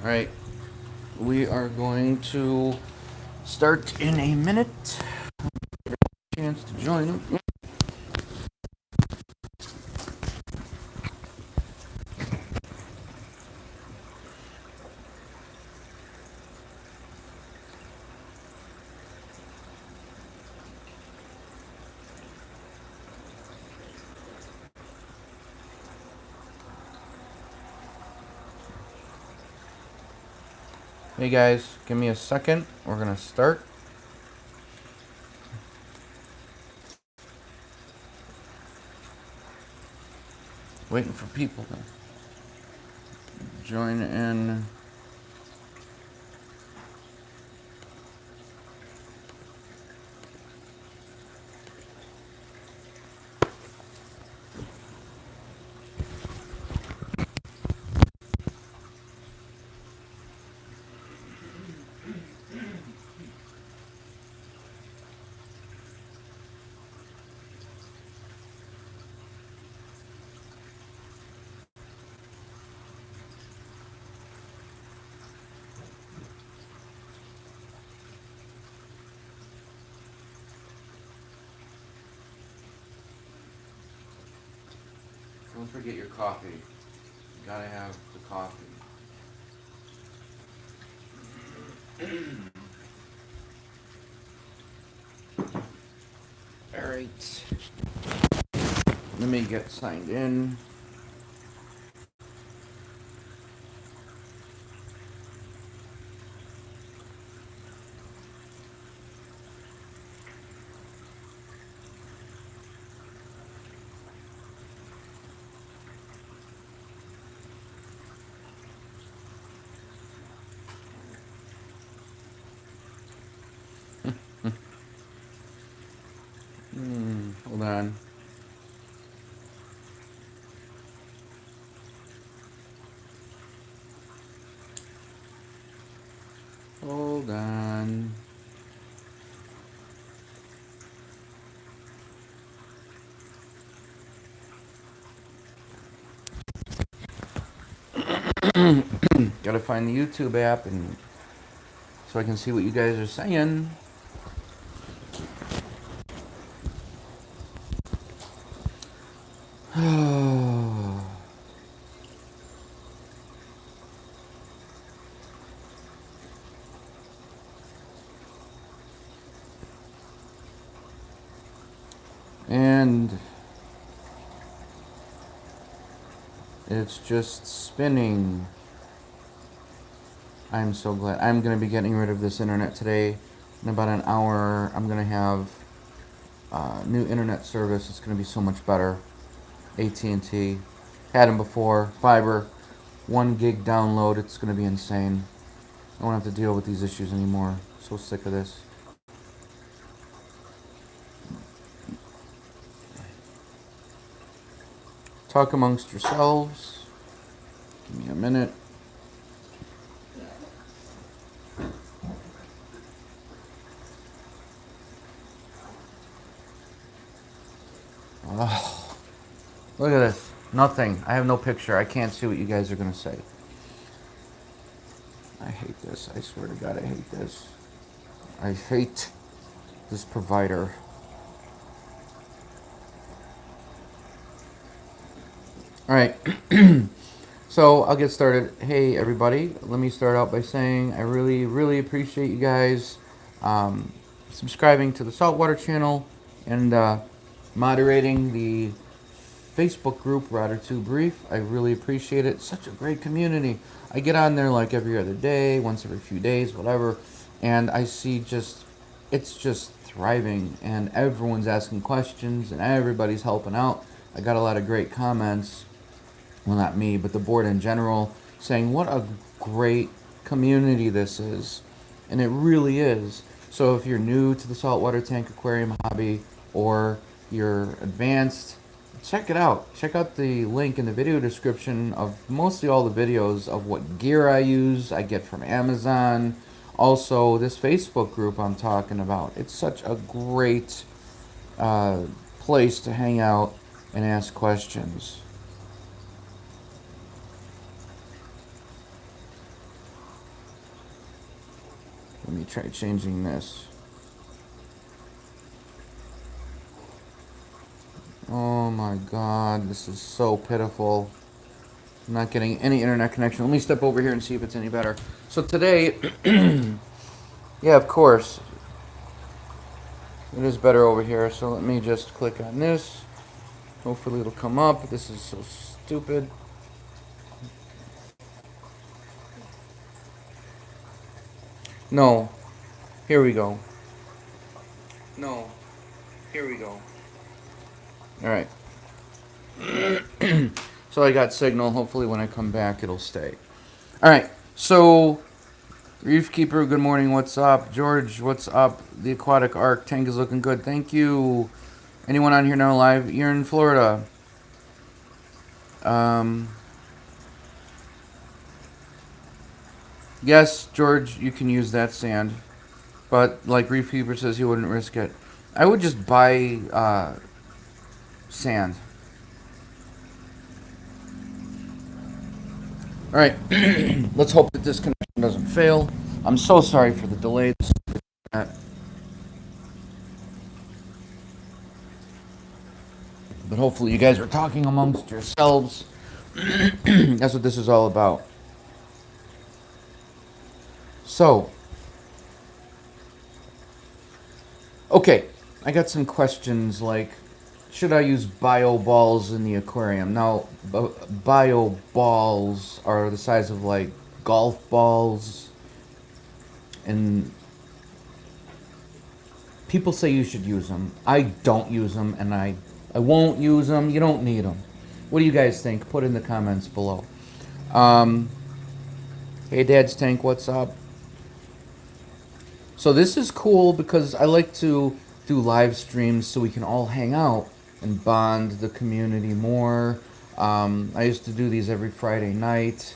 Alright, we are going to start in a minute. Chance to join. Hey guys, give me a second. We're gonna start. Waiting for people to join in. Don't forget your coffee. You gotta have the coffee. Alright. Let me get signed in. Hold on. Hold on. Gotta find the YouTube app and so I can see what you guys are saying. And it's just spinning. I'm so glad. I'm going to be getting rid of this internet today. In about an hour, I'm going to have new internet service. It's going to be so much better. AT&T. Had them before. Fiber. 1 gig download. It's going to be insane. I won't have to deal with these issues anymore. So sick of this. Talk amongst yourselves. Give me a minute. Oh, look at this. Nothing. I have no picture. I can't see what you guys are going to say. I hate this. I swear to God, I hate this. I hate this provider. All right. So I'll get started. Hey, everybody. Let me start out by saying I really, really appreciate you guys subscribing to the Saltwater channel and moderating the Facebook group, Rotter2 Brief. I really appreciate it. Such a great community. I get on there like every other day, once every few days, whatever, and I see it's just thriving, and everyone's asking questions, and everybody's helping out. I got a lot of great comments. Well, not me, but the board in general, saying what a great community this is. And it really is. So if you're new to the saltwater tank aquarium hobby or you're advanced, check it out. Check out the link in the video description of mostly all the videos of what gear I use, I get from Amazon. Also, this Facebook group I'm talking about. It's such a great place to hang out and ask questions. Let me try changing this. Oh my god, this is so pitiful. I'm not getting any internet connection. Let me step over here and see if it's any better. So today, yeah, of course, it is better over here. So let me just click on this. Hopefully it'll come up. This is so stupid. No. Here we go. No. Here we go. Alright. So I got signal. Hopefully when I come back it'll stay. Alright. So, Reef Keeper, good morning. What's up? George, what's up? The Aquatic Arc tank is looking good. Thank you. Anyone on here now live? You're in Florida. Yes, George, you can use that sand. But like Reef Keeper says, he wouldn't risk it. I would just buy sand. Alright, let's hope that this connection doesn't fail. I'm so sorry for the delay. But hopefully you guys are talking amongst yourselves. That's what this is all about. So, okay, I got some questions like, should I use bioballs in the aquarium? Now, bioballs are the size of like golf balls, and people say you should use them. I don't use them, and I won't use them. You don't need them. What do you guys think? Put in the comments below. Hey, Dad's Tank, what's up? So this is cool because I like to do live streams so we can all hang out and bond the community more. I used to do these every Friday night.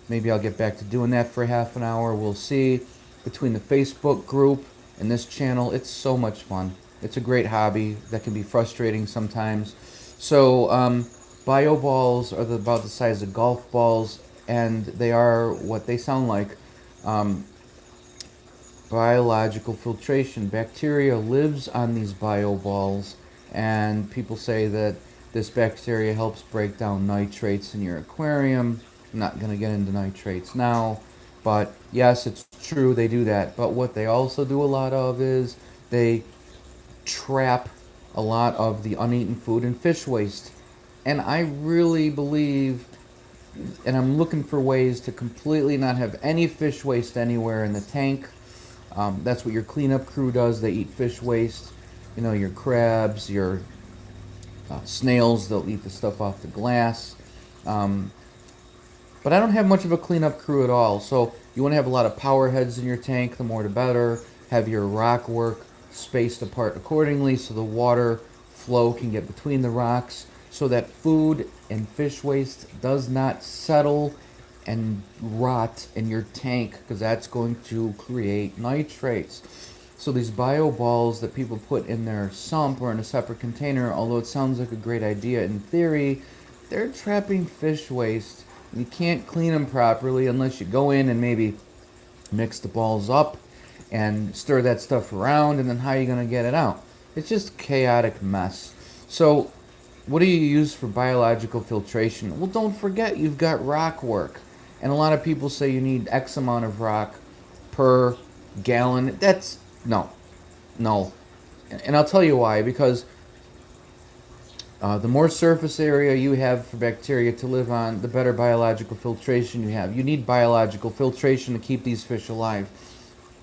Maybe I'll get back to doing that for half an hour. We'll see. Between the Facebook group and this channel, it's so much fun. It's a great hobby that can be frustrating sometimes. So bioballs are about the size of golf balls, and they are what they sound like. Biological filtration. Bacteria lives on these bioballs, and people say that this bacteria helps break down nitrates in your aquarium. I'm not going to get into nitrates now, but yes, it's true, they do that. But what they also do a lot of is they trap a lot of the uneaten food and fish waste. And I really believe, and I'm looking for ways to completely not have any fish waste anywhere in the tank. That's what your cleanup crew does. They eat fish waste. You know, your crabs, your snails, they'll eat the stuff off the glass. But I don't have much of a cleanup crew at all. So you want to have a lot of power heads in your tank, the more the better. Have your rock work spaced apart accordingly so the water flow can get between the rocks, so that food and fish waste does not settle and rot in your tank, because that's going to create nitrates. So these bioballs that people put in their sump or in a separate container, although it sounds like a great idea in theory, they're trapping fish waste. You can't clean them properly unless you go in and maybe mix the balls up and stir that stuff around, and then how are you going to get it out? It's just a chaotic mess. So what do you use for biological filtration? Well, don't forget you've got rock work. And a lot of people say you need X amount of rock per gallon. That's, no. And I'll tell you why. Because the more surface area you have for bacteria to live on, the better biological filtration you have. You need biological filtration to keep these fish alive.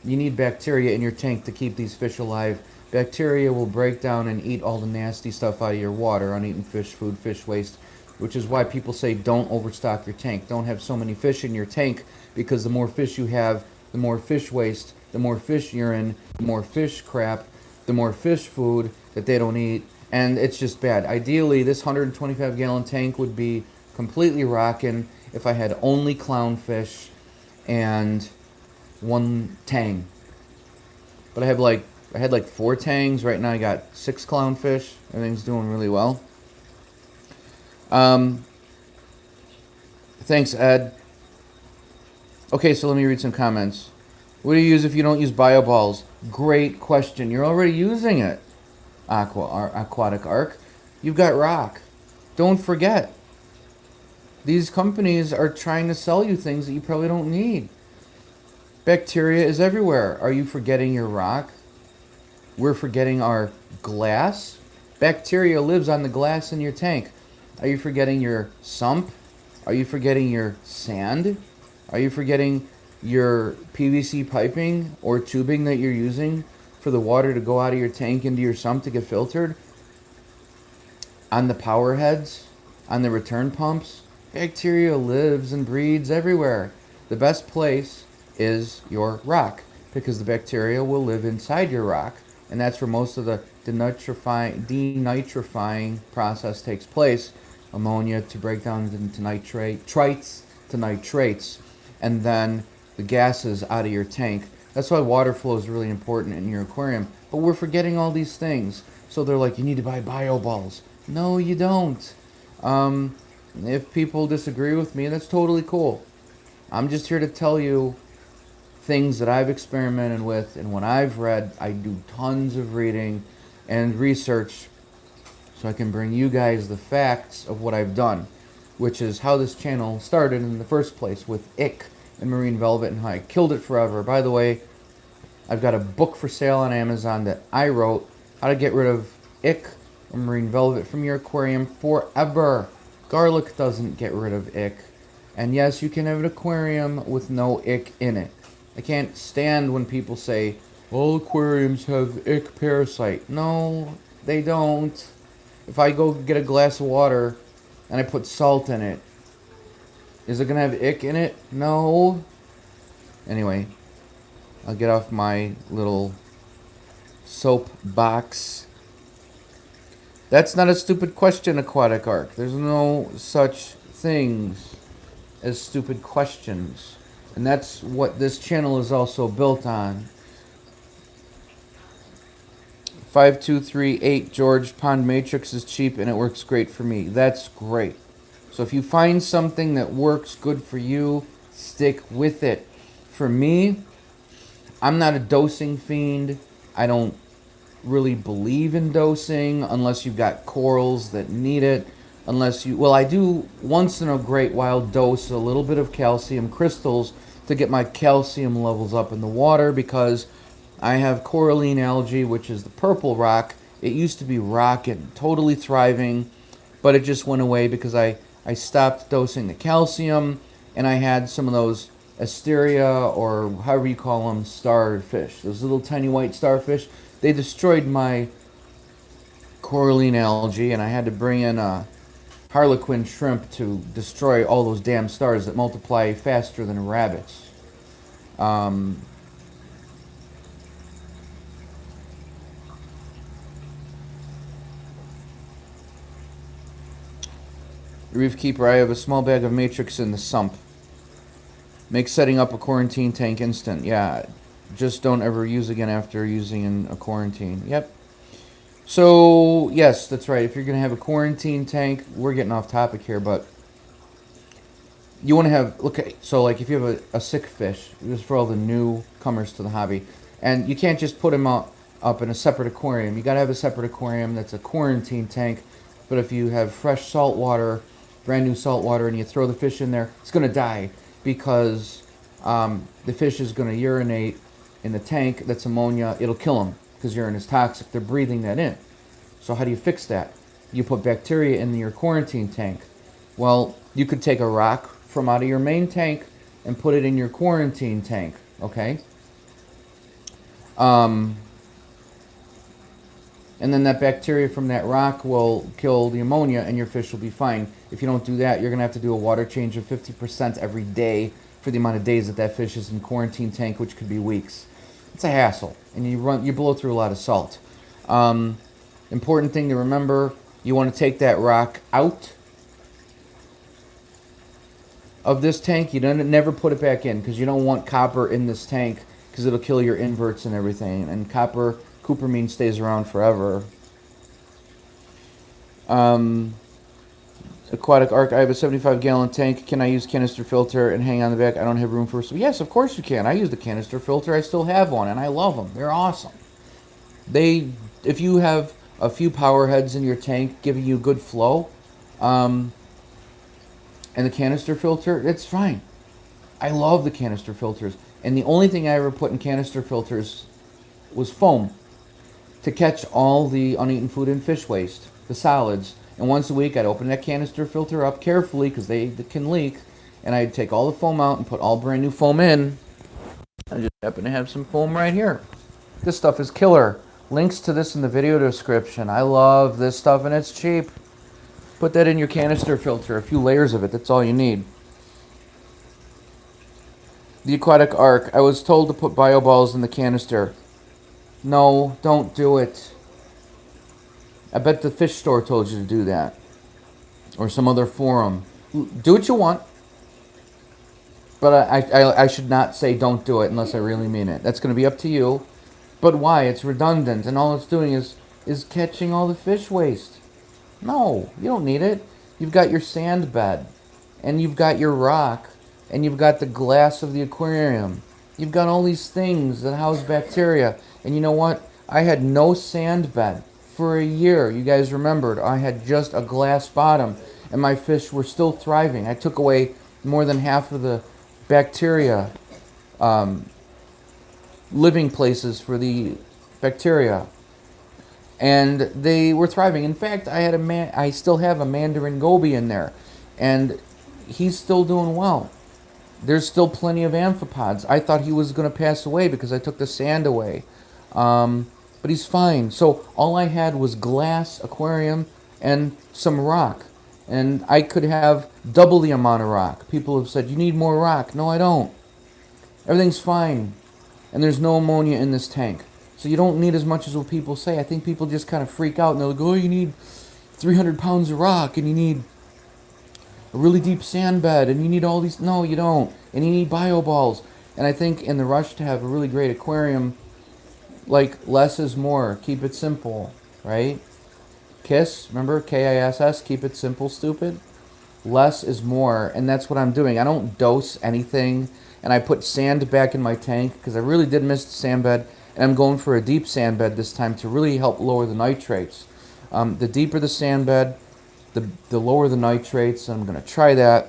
You need bacteria in your tank to keep these fish alive. Bacteria will break down and eat all the nasty stuff out of your water, uneaten fish food, fish waste, which is why people say don't overstock your tank. Don't have so many fish in your tank, because the more fish you have, the more fish waste, the more fish urine, the more fish crap, the more fish food that they don't eat, and it's just bad. Ideally, this 125-gallon tank would be completely rocking if I had only clownfish and one tang. But I had like 4 tangs. Right now I got 6 clownfish. Everything's doing really well. Thanks, Ed. Okay, so let me read some comments. What do you use if you don't use bioballs? Great question. You're already using it. Aquatic Arc. You've got rock. Don't forget. These companies are trying to sell you things that you probably don't need. Bacteria is everywhere. Are you forgetting your rock? We're forgetting our glass. Bacteria lives on the glass in your tank. Are you forgetting your sump? Are you forgetting your sand? Are you forgetting your PVC piping or tubing that you're using for the water to go out of your tank into your sump to get filtered? On the power heads? On the return pumps? Bacteria lives and breeds everywhere. The best place is your rock because the bacteria will live inside your rock, and that's where most of the denitrifying process takes place. Ammonia to break down into nitrates to nitrates, and then the gases out of your tank. That's why water flow is really important in your aquarium. But we're forgetting all these things. So they're like, you need to buy bioballs. No, you don't. If people disagree with me, that's totally cool. I'm just here to tell you things that I've experimented with, and when I've read, I do tons of reading and research so I can bring you guys the facts of what I've done, which is how this channel started in the first place with ick and marine velvet and how I killed it forever. By the way, I've got a book for sale on Amazon that I wrote, how to get rid of ick or marine velvet from your aquarium forever. Garlic doesn't get rid of ick. And yes, you can have an aquarium with no ick in it. I can't stand when people say, all aquariums have ick parasite. No, they don't. If I go get a glass of water and I put salt in it, is it going to have ick in it? No. Anyway, I'll get off my little soap box. That's not a stupid question, Aquatic Arc. There's no such things as stupid questions. And that's what this channel is also built on. 5238 George, Pond Matrix is cheap and it works great for me. That's great. So if you find something that works good for you, stick with it. For me, I'm not a dosing fiend. I don't really believe in dosing unless you've got corals that need it. Unless you, well, I do once in a great while dose a little bit of calcium crystals to get my calcium levels up in the water because I have Coralline algae, which is the purple rock. It used to be rockin', totally thriving, but it just went away because I stopped dosing the calcium, and I had some of those asteria, or however you call them, starfish. Those little tiny white starfish. They destroyed my Coralline algae, and I had to bring in a harlequin shrimp to destroy all those damn stars that multiply faster than rabbits. Reef Keeper, I have a small bag of matrix in the sump. Make setting up a quarantine tank instant. Yeah, just don't ever use again after using in a quarantine. Yep. So, yes, that's right. If you're going to have a quarantine tank, we're getting off topic here, but you want to have, look, so like if you have a sick fish, this is for all the newcomers to the hobby, and you can't just put them up in a separate aquarium. You got to have a separate aquarium that's a quarantine tank, but if you have fresh salt water, brand new salt water, and you throw the fish in there, it's going to die because the fish is going to urinate in the tank. That's ammonia. It'll kill them because urine is toxic. They're breathing that in. So how do you fix that? You put bacteria in your quarantine tank. Well, you could take a rock from out of your main tank and put it in your quarantine tank, okay? And then that bacteria from that rock will kill the ammonia and your fish will be fine. If you don't do that, you're going to have to do a water change of 50% every day for the amount of days that that fish is in quarantine tank, which could be weeks. It's a hassle, and you blow through a lot of salt. Important thing to remember, you want to take that rock out of this tank. You don't never put it back in because you don't want copper in this tank because it'll kill your inverts and everything. And coppermine stays around forever. Aquatic Arc, I have a 75-gallon tank. Can I use canister filter and hang on the back? I don't have room for... So yes, of course you can. I use the canister filter. I still have one, and I love them. They're awesome. If you have a few power heads in your tank giving you good flow, and the canister filter, it's fine. I love the canister filters. And the only thing I ever put in canister filters was foam to catch all the uneaten food and fish waste, the solids. And once a week, I'd open that canister filter up carefully because they can leak, and I'd take all the foam out and put all brand new foam in. I just happen to have some foam right here. This stuff is killer. Links to this in the video description. I love this stuff, and it's cheap. Put that in your canister filter, a few layers of it, that's all you need. The Aquatic Arc, I was told to put bioballs in the canister. No, don't do it. I bet the fish store told you to do that. Or some other forum. Do what you want. But I should not say don't do it unless I really mean it. That's going to be up to you. But why? It's redundant, and all it's doing is catching all the fish waste. No, you don't need it. You've got your sand bed, and you've got your rock, and you've got the glass of the aquarium. You've got all these things that house bacteria. And you know what? I had no sand bed for a year. You guys remembered. I had just a glass bottom, and my fish were still thriving. I took away more than half of the bacteria living places for the bacteria, and they were thriving. In fact, I still have a mandarin goby in there, and he's still doing well. There's still plenty of amphipods. I thought he was going to pass away because I took the sand away, but he's fine. So all I had was glass aquarium and some rock, and I could have double the amount of rock. People have said, you need more rock. No, I don't. Everything's fine. And there's no ammonia in this tank. So you don't need as much as what people say. I think people just kind of freak out and they're like, oh, you need 300 pounds of rock and you need a really deep sand bed and you need all these. No, you don't. And you need bioballs. And I think in the rush to have a really great aquarium, like less is more. Keep it simple, right? KISS, remember? KISS, keep it simple, stupid. Less is more, and that's what I'm doing. I don't dose anything, and I put sand back in my tank because I really did miss the sand bed, and I'm going for a deep sand bed this time to really help lower the nitrates. The deeper the sand bed, the lower the nitrates, and I'm going to try that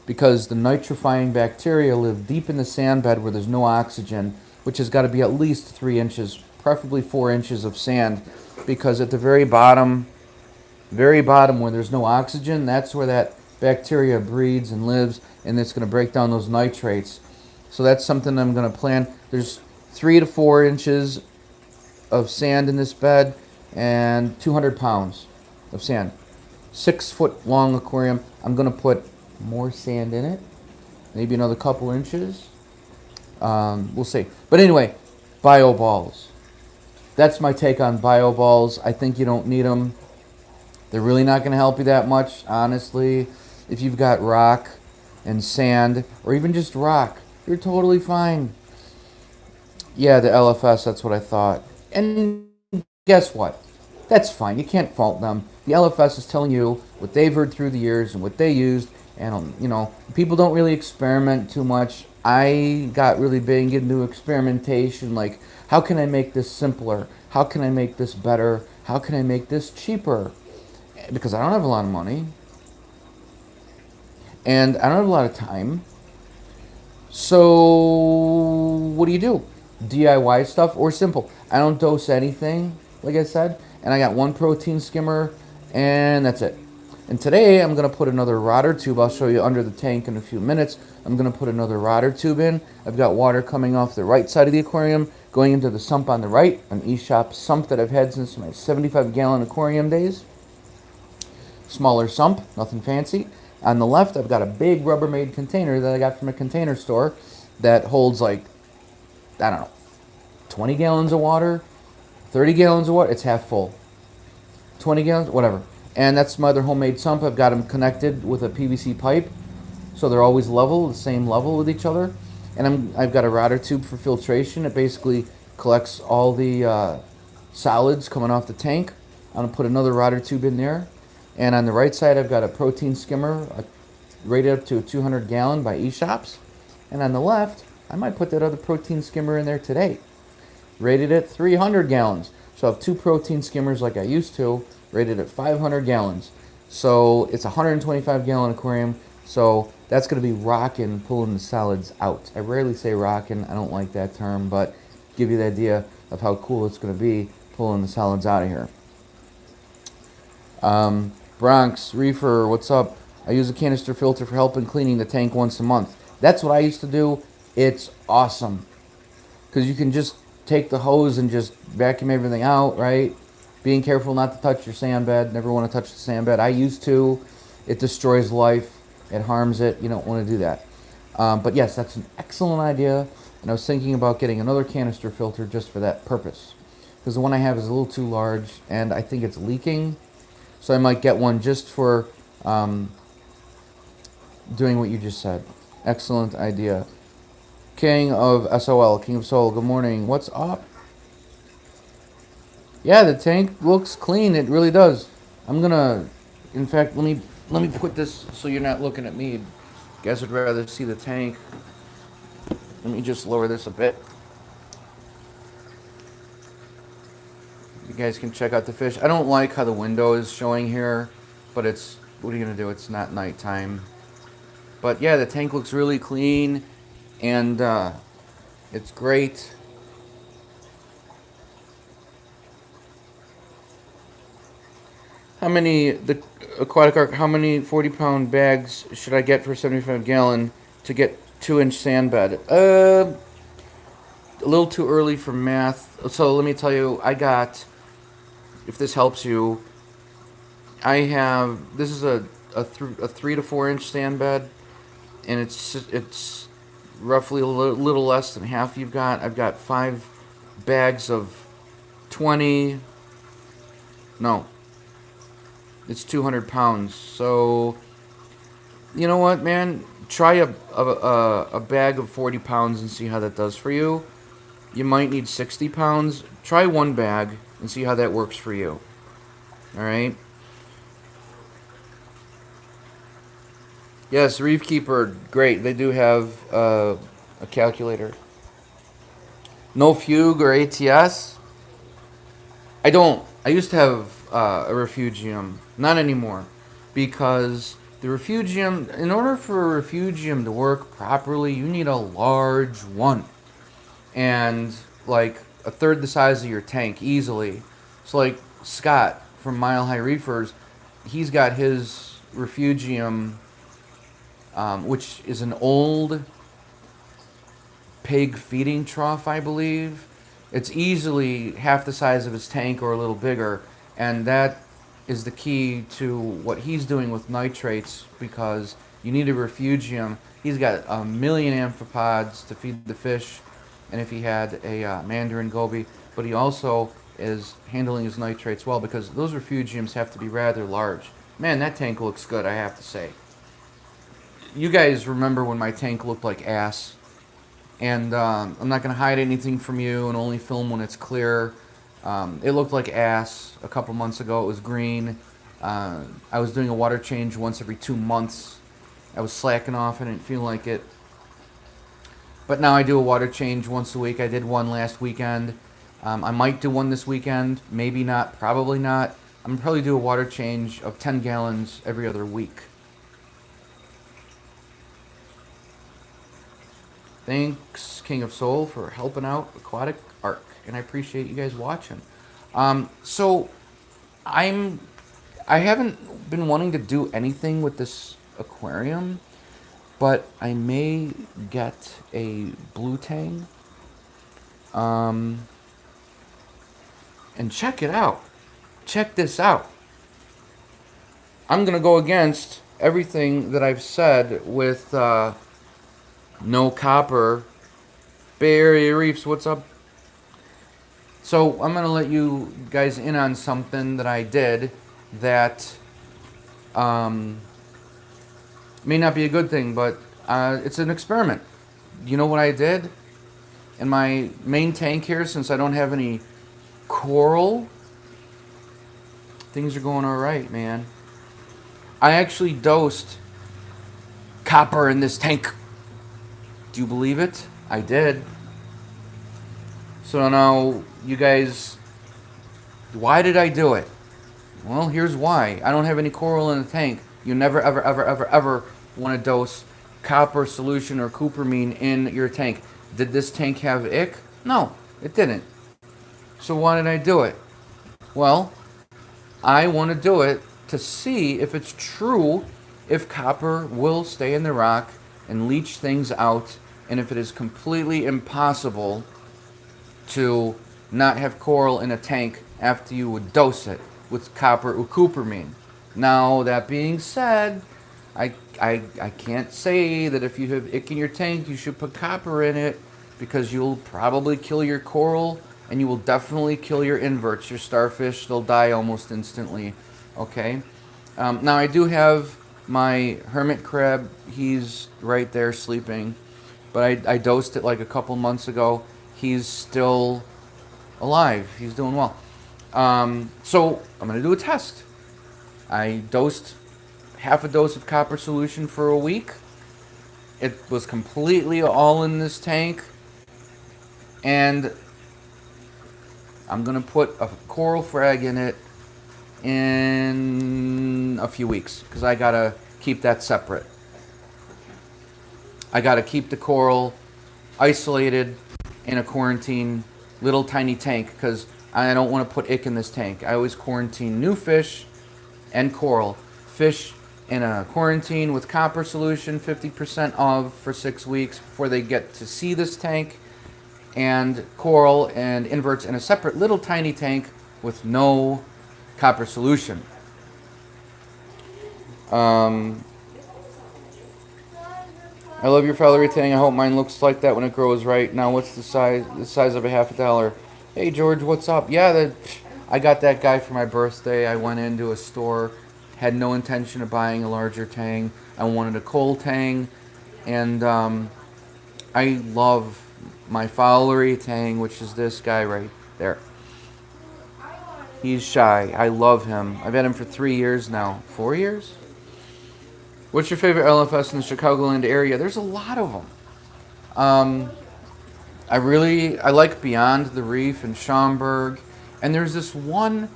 because the nitrifying bacteria live deep in the sand bed where there's no oxygen, which has got to be at least 3 inches, preferably 4 inches of sand, because at the very bottom where there's no oxygen, that's where that bacteria breeds and lives, and it's going to break down those nitrates. So that's something I'm going to plan. There's 3 to 4 inches of sand in this bed and 200 pounds of sand. 6-foot long aquarium. I'm going to put more sand in it, maybe another couple inches. We'll see. But anyway, bioballs. That's my take on bioballs. I think you don't need them. They're really not going to help you that much, honestly. If you've got rock and sand, or even just rock, you're totally fine. Yeah, the LFS, that's what I thought. And guess what? That's fine. You can't fault them. The LFS is telling you what they've heard through the years and what they used. And, you know, people don't really experiment too much. I got really big into experimentation, like, how can I make this simpler? How can I make this better? How can I make this cheaper? Because I don't have a lot of money. And I don't have a lot of time. So what do? DIY stuff or simple? I don't dose anything, like I said. And I got one protein skimmer, and that's it. And today I'm going to put another rotor tube. I'll show you under the tank in a few minutes. I'm going to put another rotor tube in. I've got water coming off the right side of the aquarium, going into the sump on the right, an eShop sump that I've had since my 75-gallon aquarium days. Smaller sump, nothing fancy. On the left, I've got a big Rubbermaid container that I got from a container store that holds like, I don't know, 20 gallons of water, 30 gallons of water. It's half full. 20 gallons, whatever. And that's my other homemade sump. I've got them connected with a PVC pipe, so they're always level, the same level with each other. And I've got a rotor tube for filtration. It basically collects all the solids coming off the tank. I'm going to put another rotor tube in there. And on the right side, I've got a protein skimmer rated up to a 200 gallon by eShops. And on the left, I might put that other protein skimmer in there today, rated at 300 gallons. So I have two protein skimmers like I used to, rated at 500 gallons. So it's a 125 gallon aquarium. So that's going to be rocking, pulling the solids out. I rarely say rocking. I don't like that term, but give you the idea of how cool it's going to be pulling the solids out of here. Bronx, Reefer, what's up? I use a canister filter for helping cleaning the tank once a month. That's what I used to do. It's awesome. Because you can just take the hose and just vacuum everything out, right? Being careful not to touch your sand bed. Never want to touch the sand bed. I used to. It destroys life. It harms it. You don't want to do that. But yes, that's an excellent idea. And I was thinking about getting another canister filter just for that purpose. Because the one I have is a little too large, and I think it's leaking. So I might get one just for doing what you just said. Excellent idea. King of SOL, King of Soul, good morning. What's up? Yeah, the tank looks clean. It really does. I'm gonna, in fact, let me put this so you're not looking at me. You guys would rather see the tank. Let me just lower this a bit. You guys can check out the fish. I don't like how the window is showing here, but it's, what are you gonna do? It's not nighttime. But yeah, the tank looks really clean, and it's great. How many, the aquatic arc, how many 40-pound bags should I get for 75 gallon to get 2-inch sand bed? A little too early for math. So let me tell you, I got, if this helps you, I have, this is a 3 to 4 inch sand bed, and it's roughly a little less than half you've got. I've got 5 bags of 20, no, it's 200 pounds. So, you know what, man? Try a bag of 40 pounds and see how that does for you. You might need 60 pounds. Try one bag and see how that works for you. All right? Yes, Reef Keeper, great. They do have a calculator. No Fugue or ATS? I don't. I used to have a refugium. Not anymore. Because the refugium, in order for a refugium to work properly, you need a large one. And like a third the size of your tank easily. So like Scott from Mile High Reefers, he's got his refugium, which is an old pig feeding trough, I believe. It's easily half the size of his tank or a little bigger, and that is the key to what he's doing with nitrates, because you need a refugium. He's got 1 million amphipods to feed the fish, and if he had a mandarin goby, but he also is handling his nitrates well, because those refugiums have to be rather large. Man, that tank looks good, I have to say. You guys remember when my tank looked like ass, and I'm not going to hide anything from you and only film when it's clear. It looked like ass a couple months ago. It was green. I was doing a water change once every 2 months. I was slacking off. I didn't feel like it. But now I do a water change once a week. I did one last weekend. I might do one this weekend. Maybe not. Probably not. I'm going to probably do a water change of 10 gallons every other week. Thanks, King of Soul, for helping out Aquatic Arc, and I appreciate you guys watching. So, I haven't been wanting to do anything with this aquarium, but I may get a blue tang. And check it out. Check this out. I'm gonna go against everything that I've said with no copper. Bay Area Reefs, what's up? So I'm going to let you guys in on something that I did that may not be a good thing, but it's an experiment. You know what I did? In my main tank here, since I don't have any coral, things are going all right, man. I actually dosed copper in this tank. Do you believe it? I did. So now, you guys, why did I do it? Well, here's why. I don't have any coral in the tank. You never, ever, ever, ever, ever want to dose copper solution or cupramine in your tank. Did this tank have ick? No, it didn't. So why did I do it? Well, I want to do it to see if it's true, if copper will stay in the rock and leach things out, and if it is completely impossible to not have coral in a tank after you would dose it with copper or cupramine. Now, that being said, I can't say that if you have ick in your tank, you should put copper in it, because you'll probably kill your coral, and you will definitely kill your inverts, your starfish. They'll die almost instantly. Okay? Now, I do have my hermit crab. He's right there sleeping. But I dosed it like a couple months ago. He's still alive. He's doing well. So I'm going to do a test. I dosed half a dose of copper solution for a week. It was completely all in this tank. And I'm going to put a coral frag in it in a few weeks, because I got to keep that separate. I got to keep the coral isolated in a quarantine little tiny tank, because I don't want to put ick in this tank. I always quarantine new fish and coral. Fish in a quarantine with copper solution, 50% of for 6 weeks before they get to see this tank, and coral and inverts in a separate little tiny tank with no copper solution. I love your Valerie tang. I hope mine looks like that when it grows right. Now, what's the size? The size of a $50. Hey, George, what's up? Yeah, I got that guy for my birthday. I went into a store, had no intention of buying a larger tang. I wanted a coal tang, and I love my Valerie tang, which is this guy right there. He's shy. I love him. I've had him for 3 years now. 4 years? What's your favorite LFS in the Chicagoland area? There's a lot of them. I like Beyond the Reef in Schaumburg. And there's this one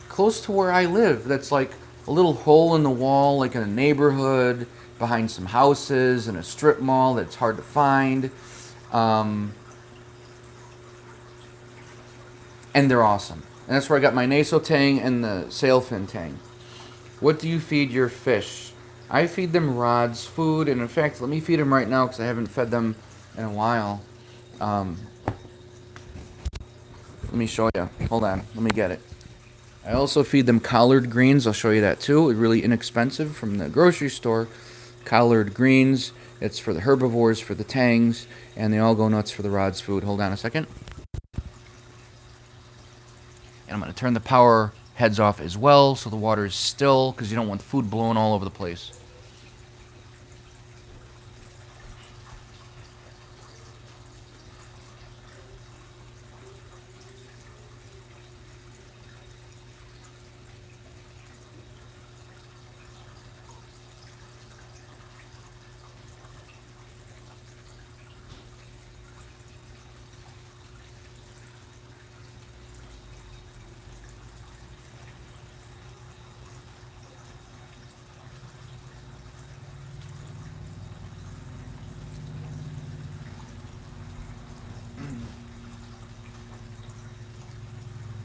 close to where I live that's like a little hole in the wall, like in a neighborhood, behind some houses in a strip mall that's hard to find. And they're awesome. And that's where I got my naso tang and the sailfin tang. What do you feed your fish? I feed them rods, food, and in fact, let me feed them right now because I haven't fed them in a while. Let me show you. Hold on. Let me get it. I also feed them collard greens. I'll show you that too. It's really inexpensive from the grocery store. Collard greens. It's for the herbivores, for the tangs, and they all go nuts for the rods food. Hold on a second. And I'm going to turn the power heads off as well so the water is still, because you don't want the food blowing all over the place.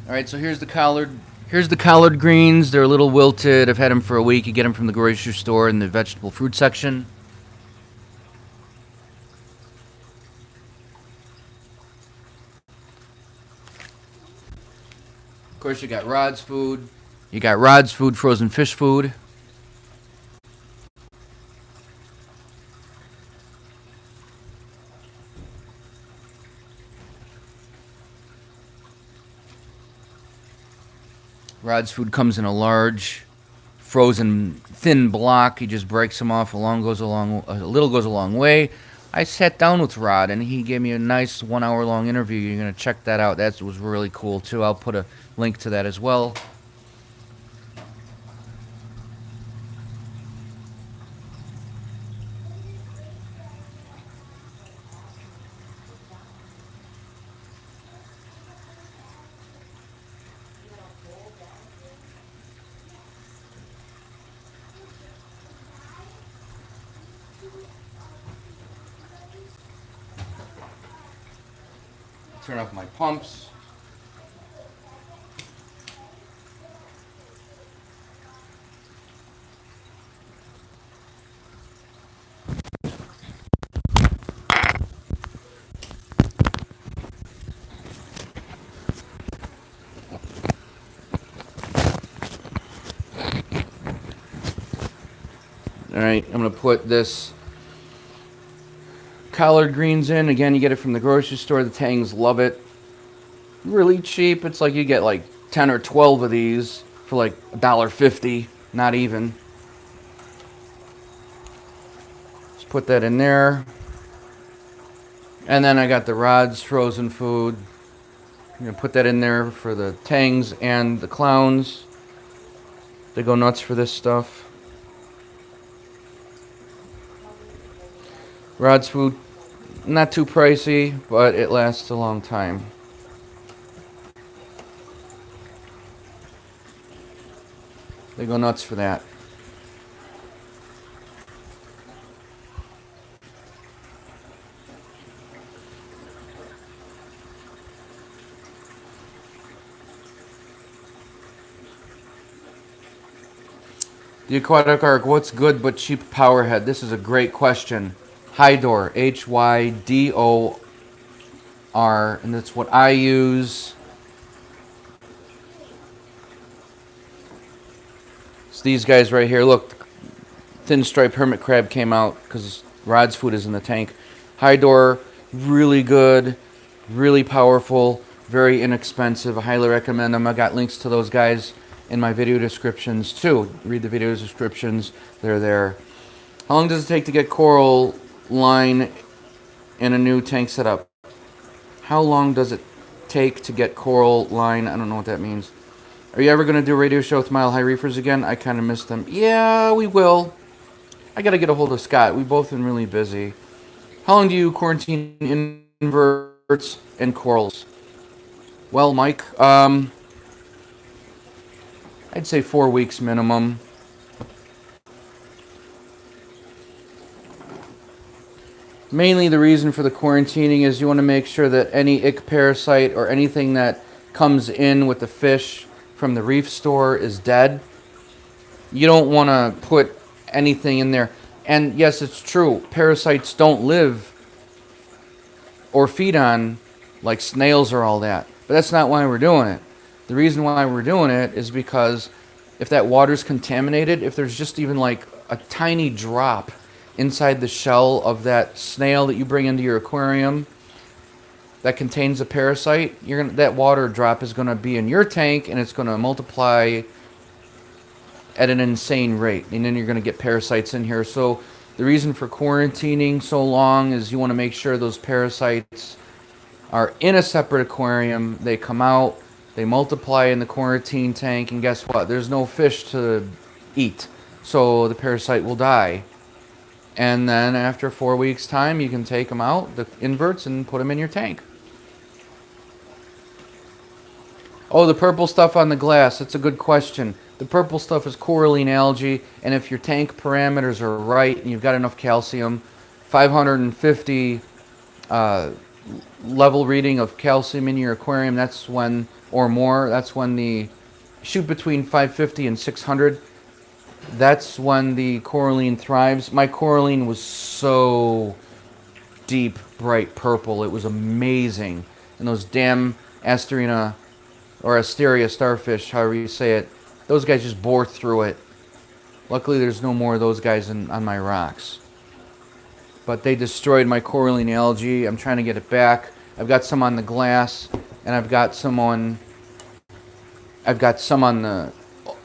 All right, so here's the collard. Here's the collard greens. They're a little wilted. I've had them for a week. You get them from the grocery store in the vegetable fruit section. Of course, you got Rod's food. You got Rod's food, frozen fish food. Rod's food comes in a large, frozen, thin block. He just breaks them off. A little goes a long way. I sat down with Rod, and he gave me a nice 1 hour long interview. You're going to check that out. That was really cool, too. I'll put a link to that as well. Turn off my pumps. Alright, I'm going to put this collard greens in. Again, you get it from the grocery store. The Tangs love it. Really cheap. It's like you get like 10 or 12 of these for like $1.50. Not even. Just put that in there. And then I got the rods, frozen food. I'm going to put that in there for the Tangs and the clowns. They go nuts for this stuff. Rods food, not too pricey, but it lasts a long time. They go nuts for that. The aquatic arc, what's good but cheap power head? This is a great question. Hydor, Hydor, and that's what I use. It's these guys right here. Look, thin striped hermit crab came out because Rod's food is in the tank. Hydor, really good, really powerful, very inexpensive. I highly recommend them. I got links to those guys in my video descriptions too. Read the video descriptions, they're there. How long does it take to get Coralline in a new tank setup? How long does it take to get Coralline? I don't know what that means. Are you ever going to do a radio show with Mile High Reefers again? I kind of miss them. Yeah, we will. I got to get a hold of Scott. We've both been really busy. How long do you quarantine inverts and corals? Well, Mike, I'd say 4 weeks minimum. Mainly the reason for the quarantining is you want to make sure that any ick parasite or anything that comes in with the fish from the reef store is dead. You don't want to put anything in there. And yes, it's true, parasites don't live or feed on like snails or all that. But that's not why we're doing it. The reason why we're doing it is because if that water's contaminated, if there's just even like a tiny drop inside the shell of that snail that you bring into your aquarium that contains a parasite, that water drop is going to be in your tank and it's going to multiply at an insane rate, and then you're going to get parasites in here. So the reason for quarantining so long is you want to make sure those parasites are in a separate aquarium. They come out, they multiply in the quarantine tank, and guess what? There's no fish to eat, so the parasite will die. And then after 4 weeks time, you can take them out, the inverts, and put them in your tank. Oh, the purple stuff on the glass, that's a good question. The purple stuff is coralline algae, and if your tank parameters are right and you've got enough calcium, 550 level reading of calcium in your aquarium, that's when, or more, that's when the, shoot between 550 and 600, that's when the coralline thrives. My coralline was so deep, bright purple. It was amazing. And those damn Asterina, or Asteria starfish, however you say it, those guys just bore through it. Luckily, there's no more of those guys on my rocks. But they destroyed my coralline algae. I'm trying to get it back. I've got some on the glass, and I've got some on the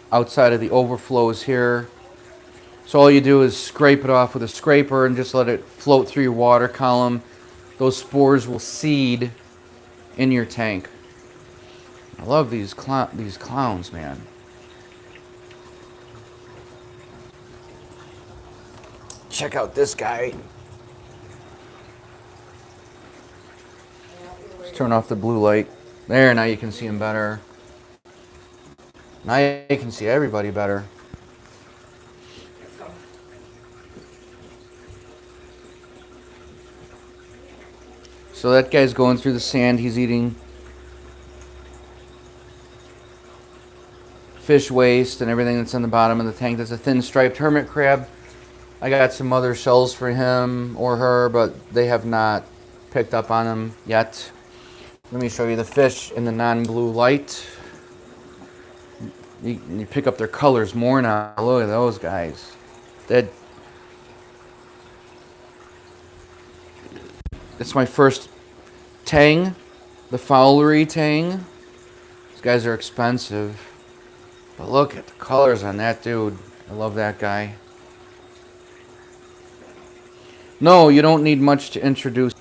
outside of the overflows here. So all you do is scrape it off with a scraper and just let it float through your water column. Those spores will seed in your tank. I love these clowns, man. Check out this guy. Let's turn off the blue light. There, now you can see him better. Now you can see everybody better. So that guy's going through the sand. He's eating fish waste and everything that's in the bottom of the tank. That's a thin striped hermit crab. I got some other shells for him or her, but they have not picked up on them yet. Let me show you the fish in the non-blue light. You pick up their colors more now. Look at those guys. It's my first tang, the fowlery tang. These guys are expensive. But look at the colors on that dude. I love that guy. No, you don't need much to introduce.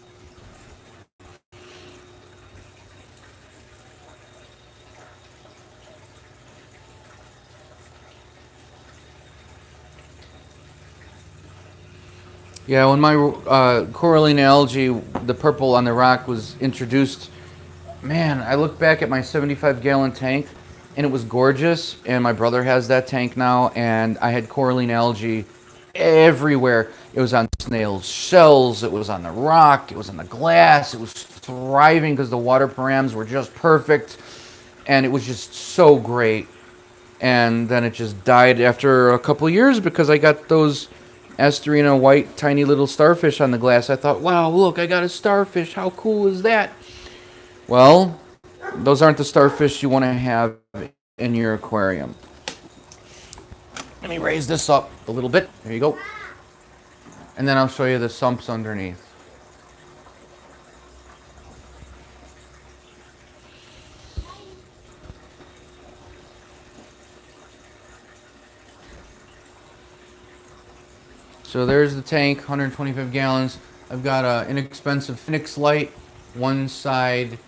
Yeah, when my coralline algae, the purple on the rock, was introduced, man, I look back at my 75-gallon tank, and it was gorgeous. And my brother has that tank now, and I had coralline algae everywhere. It was on snails' shells, it was on the rock, it was on the glass. It was thriving because the water params were just perfect, and it was just so great. And then it just died after a couple years because I got those Asterina white tiny little starfish on the glass. I thought, wow, look, I got a starfish. How cool is that? Well, those aren't the starfish you want to have in your aquarium. Let me raise this up a little bit. There you go. And then I'll show you the sumps underneath. So there's the tank, 125 gallons. I've got an inexpensive Phoenix light. One side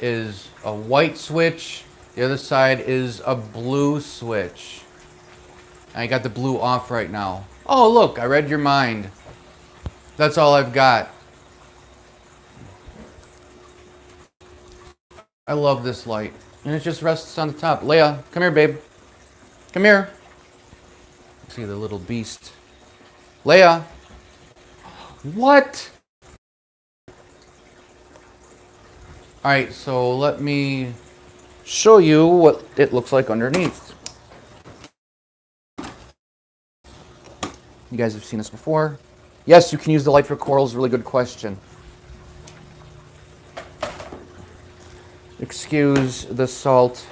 is a white switch. The other side is a blue switch. I got the blue off right now. Oh, look, I read your mind. That's all I've got. I love this light. And it just rests on the top. Leia, come here, babe. Come here. See the little beast. Leia. What? Alright, so let me show you what it looks like underneath. You guys have seen this before. Yes, you can use the light for corals. Really good question. Excuse the salt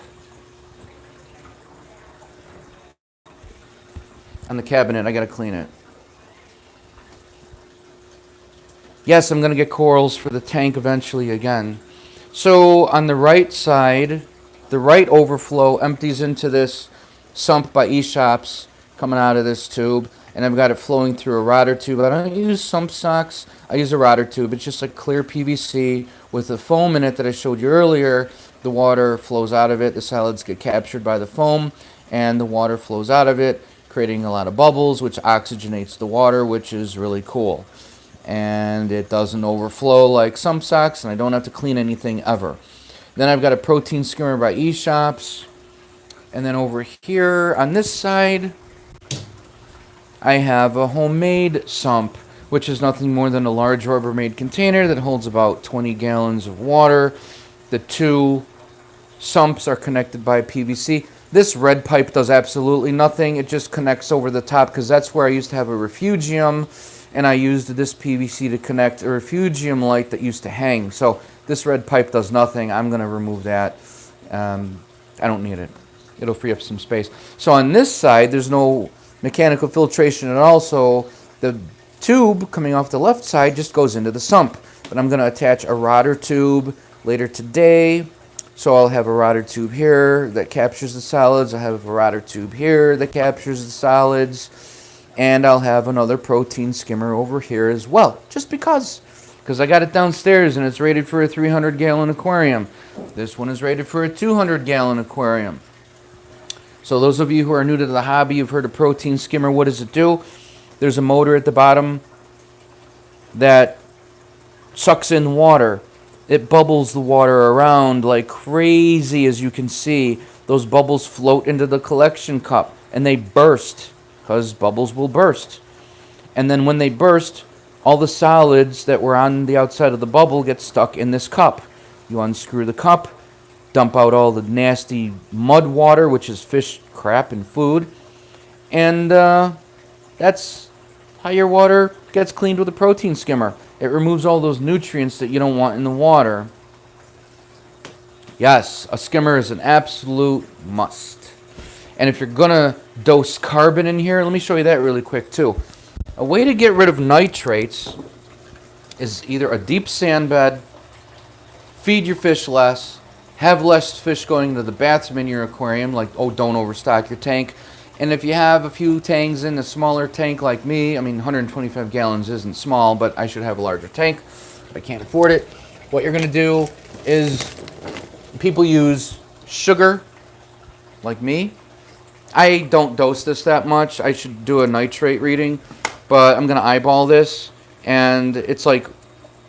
on the cabinet. I gotta clean it. Yes, I'm gonna get corals for the tank eventually again. So on the right side, the right overflow empties into this Sump by eShops coming out of this tube. And I've got it flowing through a rotor tube. I don't use sump socks. I use a rotor tube. It's just like clear PVC with the foam in it that I showed you earlier. The water flows out of it. The solids get captured by the foam, and the water flows out of it, creating a lot of bubbles, which oxygenates the water, which is really cool. And it doesn't overflow like sump socks, and I don't have to clean anything ever. Then I've got a protein skimmer by eShops. And then over here on this side, I have a homemade sump, which is nothing more than a large Rubbermaid container that holds about 20 gallons of water. The two sumps are connected by PVC. This red pipe does absolutely nothing. It just connects over the top because that's where I used to have a refugium, and I used this PVC to connect a refugium light that used to hang. So this red pipe does nothing. I'm going to remove that. I don't need it. It'll free up some space. So on this side, there's no mechanical filtration, and also the tube coming off the left side just goes into the sump. But I'm going to attach a rotor tube later today. So I'll have a rotor tube here that captures the solids. I'll have a rotor tube here that captures the solids. And I'll have another protein skimmer over here as well. Just because I got it downstairs and it's rated for a 300-gallon aquarium. This one is rated for a 200-gallon aquarium. So those of you who are new to the hobby, you've heard of protein skimmer. What does it do? There's a motor at the bottom that sucks in water. It bubbles the water around like crazy, as you can see. Those bubbles float into the collection cup, and they burst, because bubbles will burst. And then when they burst, all the solids that were on the outside of the bubble get stuck in this cup. You unscrew the cup, dump out all the nasty mud water, which is fish crap and food, and that's how your water gets cleaned with a protein skimmer. It removes all those nutrients that you don't want in the water. Yes, a skimmer is an absolute must. And if you're going to dose carbon in here, let me show you that really quick too. A way to get rid of nitrates is either a deep sand bed, feed your fish less, have less fish going to the bathroom in your aquarium, like, oh, don't overstock your tank. And if you have a few tanks in a smaller tank like me, I mean, 125 gallons isn't small, but I should have a larger tank. I can't afford it. What you're going to do is, people use sugar, like me. I don't dose this that much. I should do a nitrate reading, but I'm going to eyeball this. And it's like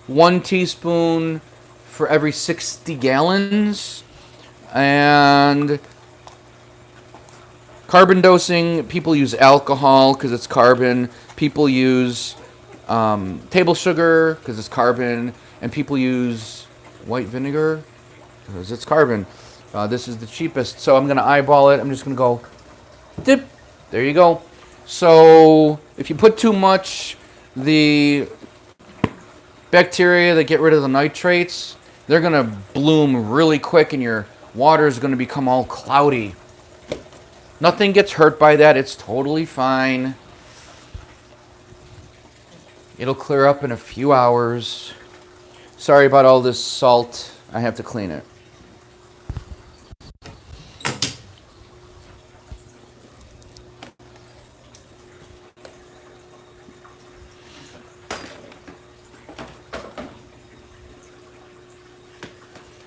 1 teaspoon for every 60 gallons. And carbon dosing, people use alcohol because it's carbon. People use table sugar because it's carbon. And people use white vinegar because it's carbon. This is the cheapest. So I'm going to eyeball it. I'm just going to go dip. There you go. So if you put too much, the bacteria that get rid of the nitrates, they're going to bloom really quick and your water is going to become all cloudy. Nothing gets hurt by that. It's totally fine. It'll clear up in a few hours. Sorry about all this salt. I have to clean it.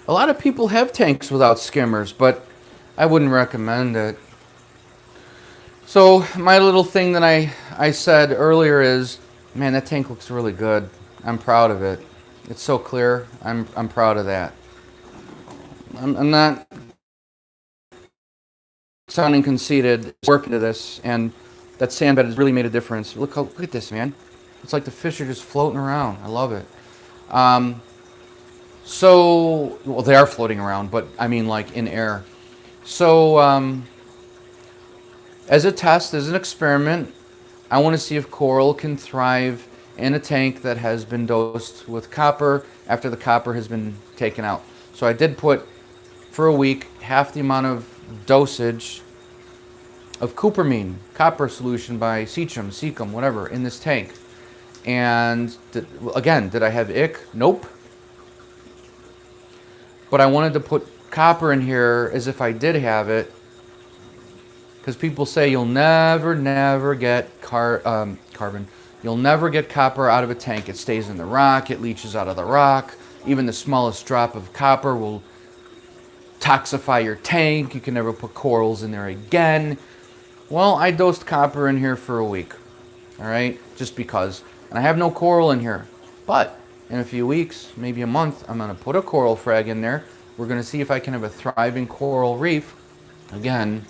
A lot of people have tanks without skimmers, but I wouldn't recommend it. So my little thing that I said earlier is, man, that tank looks really good. I'm proud of it. It's so clear. I'm proud of that. I'm not sounding conceited. Working to this, and that sand bed has really made a difference. Look at this, man. It's like the fish are just floating around. I love it. So, well, they are floating around, but I mean like in air. So, as a test, as an experiment, I want to see if coral can thrive in a tank that has been dosed with copper after the copper has been taken out. So I did put, for a week, half the amount of dosage of cupramine, copper solution by Secum, whatever, in this tank. And again, did I have ick? Nope. But I wanted to put copper in here as if I did have it, because people say you'll never get carbon. You'll never get copper out of a tank. It stays in the rock. It leaches out of the rock. Even the smallest drop of copper will toxify your tank. You can never put corals in there again. Well, I dosed copper in here for a week. All right, just because. And I have no coral in here. But in a few weeks, maybe a month, I'm going to put a coral frag in there. We're going to see if I can have a thriving coral reef, again,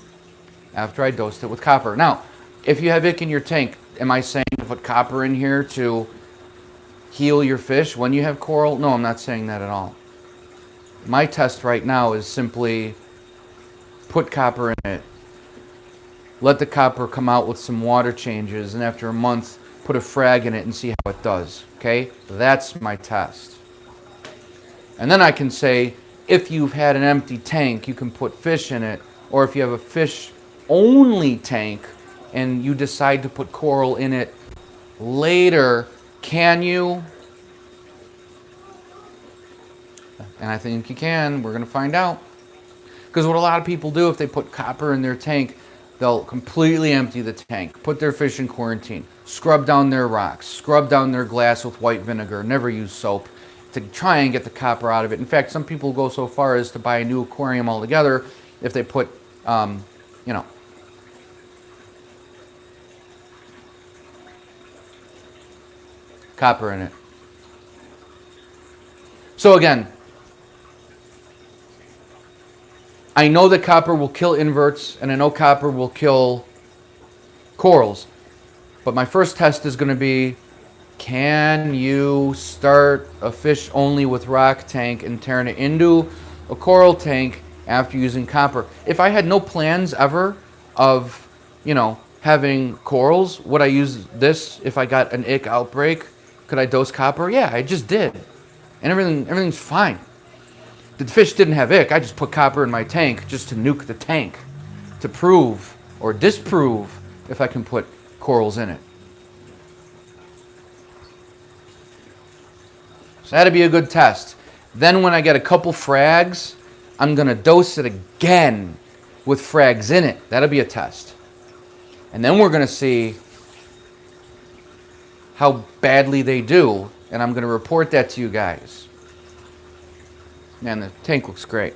after I dosed it with copper. Now, if you have ick in your tank, am I saying to put copper in here to heal your fish when you have coral? No, I'm not saying that at all. My test right now is simply put copper in it. Let the copper come out with some water changes, and after a month, put a frag in it and see how it does. Okay? That's my test. And then I can say, if you've had an empty tank, you can put fish in it. Or if you have a fish-only tank and you decide to put coral in it later, can you? And I think you can. We're going to find out. Because what a lot of people do, if they put copper in their tank, they'll completely empty the tank, put their fish in quarantine, scrub down their rocks, scrub down their glass with white vinegar, never use soap to try and get the copper out of it. In fact, some people go so far as to buy a new aquarium altogether if they put, copper in it. So again, I know that copper will kill inverts, and I know copper will kill corals. But my first test is going to be Can you start a fish only with rock tank and turn it into a coral tank after using copper? If I had no plans ever of, having corals, would I use this if I got an ick outbreak? Could I dose copper? Yeah, I just did. And everything's fine. The fish didn't have ick. I just put copper in my tank just to nuke the tank to prove or disprove if I can put corals in it. So that'd be a good test. Then when I get a couple frags, I'm going to dose it again with frags in it. That'll be a test. And then we're going to see how badly they do. And I'm going to report that to you guys. Man, the tank looks great.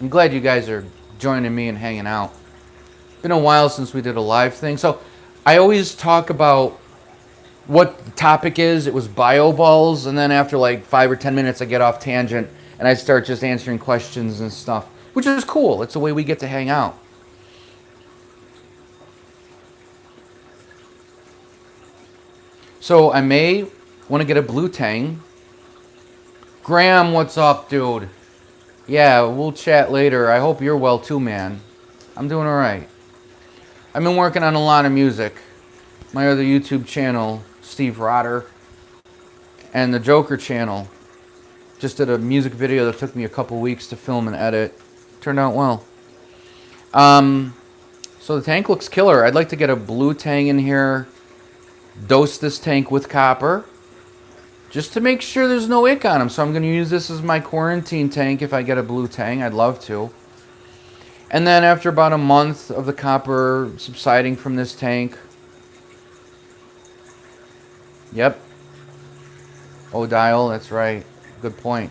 I'm glad you guys are joining me and hanging out. Been a while since we did a live thing. So I always talk about what the topic is. It was bioballs, and then after like 5 or 10 minutes I get off tangent and I start just answering questions and stuff, which is cool. It's the way we get to hang out. So I may want to get a blue tang. Graham, what's up, dude? Yeah, we'll chat later. I hope you're well too, man. I'm doing alright. I've been working on a lot of music. My other YouTube channel, Steve Rotter, and the Joker channel, just did a music video that took me a couple weeks to film and edit. Turned out well. So the tank looks killer. I'd like to get a blue tang in here, dose this tank with copper, just to make sure there's no ick on them. So I'm going to use this as my quarantine tank if I get a blue tang. I'd love to. And then after about a month of the copper subsiding from this tank, yep, Odile, that's right. Good point.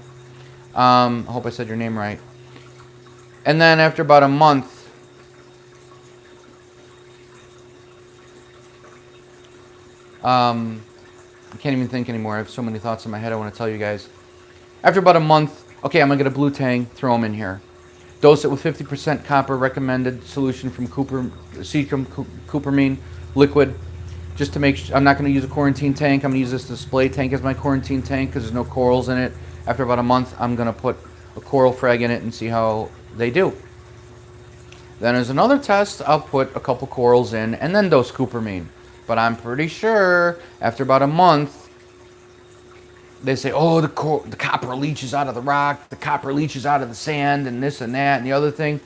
I hope I said your name right. And then after about a month, I can't even think anymore. I have so many thoughts in my head I want to tell you guys. After about a month, okay, I'm going to get a blue tang, throw them in here. Dose it with 50% copper recommended solution from cupramine liquid. Just to make sure, I'm not going to use a quarantine tank. I'm going to use this display tank as my quarantine tank because there's no corals in it. After about a month, I'm going to put a coral frag in it and see how they do. Then as another test, I'll put a couple corals in and then dose cupramine. But I'm pretty sure after about a month, they say, oh, the copper leaches out of the rock, the copper leaches out of the sand, and this and that and the other thing.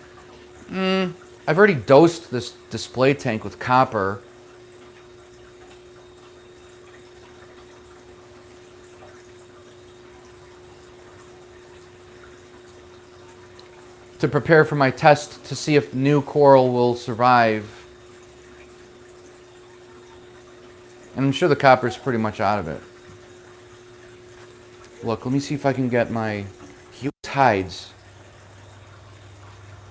I've already dosed this display tank with copper. To prepare for my test to see if new coral will survive. And I'm sure the copper's pretty much out of it. Look, let me see if I can get my... He always hides.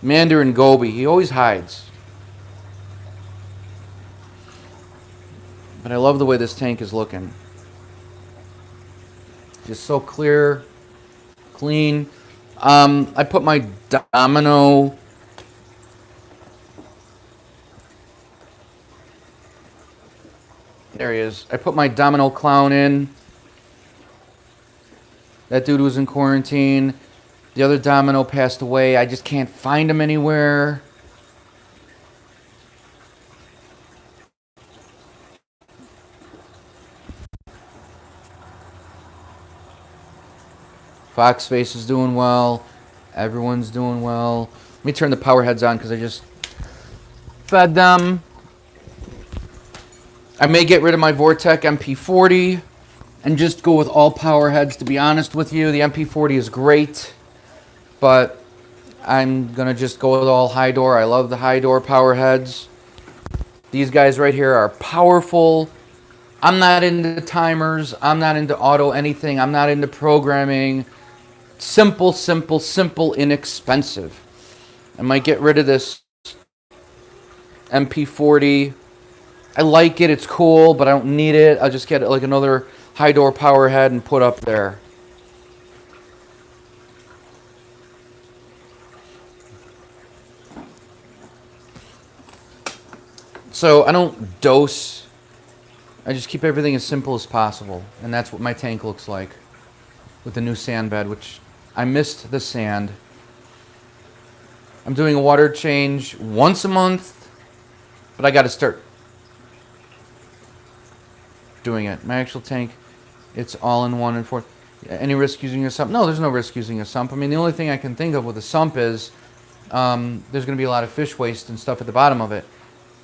Mandarin Gobi, he always hides. But I love the way this tank is looking. Just so clear, clean. I put my domino... There he is. I put my domino clown in. That dude was in quarantine. The other domino passed away. I just can't find him anywhere. Foxface is doing well. Everyone's doing well. Let me turn the power heads on because I just fed them. I may get rid of my Vortec MP40 and just go with all power heads, to be honest with you. The MP40 is great, but I'm going to just go with all high door. I love the high door power heads. These guys right here are powerful. I'm not into timers. I'm not into auto anything. I'm not into programming. Simple, simple, simple, inexpensive. I might get rid of this MP40. I like it. It's cool, but I don't need it. I'll just get like another high door power head and put up there. So I don't dose I just keep everything as simple as possible, and that's what my tank looks like with the new sand bed, which I missed the sand. I'm doing a water change once a month, but I got to start doing it. My actual tank, it's all in one and four. Any risk using a sump? No, there's no risk using a sump. I mean, the only thing I can think of with a sump is there's going to be a lot of fish waste and stuff at the bottom of it.